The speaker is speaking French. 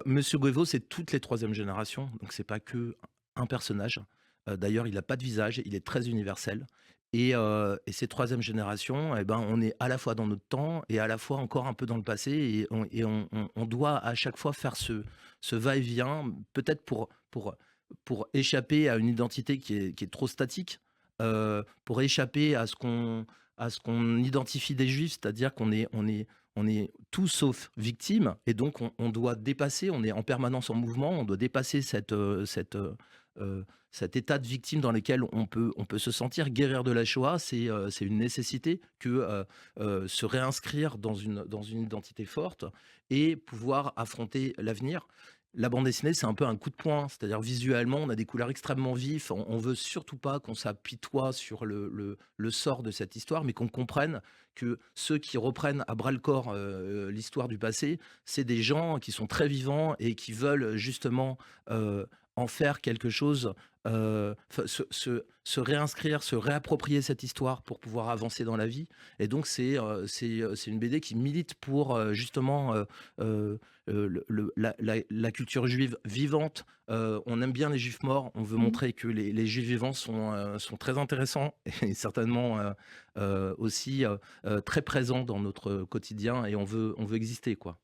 Monsieur Griveaux, c'est toutes les troisième générations, donc c'est pas que un personnage. D'ailleurs, il a pas de visage, il est très universel et ces troisième générations et ben, on est à la fois dans notre temps et à la fois encore un peu dans le passé et on doit à chaque fois faire ce va-et-vient, peut-être pour échapper à une identité qui est trop statique, pour échapper à ce qu'on identifie des juifs, c'est-à-dire qu'on est tout sauf victime et donc on doit dépasser, on est en permanence en mouvement, on doit dépasser cet état de victime dans lequel on peut se sentir. Guérir de la Shoah, c'est une nécessité que, se réinscrire dans une identité forte et pouvoir affronter l'avenir. La bande dessinée, c'est un peu un coup de poing, c'est-à-dire visuellement, on a des couleurs extrêmement vives, on veut surtout pas qu'on s'apitoie sur le sort de cette histoire, mais qu'on comprenne que ceux qui reprennent à bras le corps, l'histoire du passé, c'est des gens qui sont très vivants et qui veulent justement, en faire quelque chose, enfin se réinscrire, se réapproprier cette histoire pour pouvoir avancer dans la vie et donc c'est une BD qui milite pour, justement, la culture juive vivante. On aime bien les juifs morts, on veut Mmh. montrer que les juifs vivants sont très intéressants et certainement, aussi, très présents dans notre quotidien et on veut exister, quoi.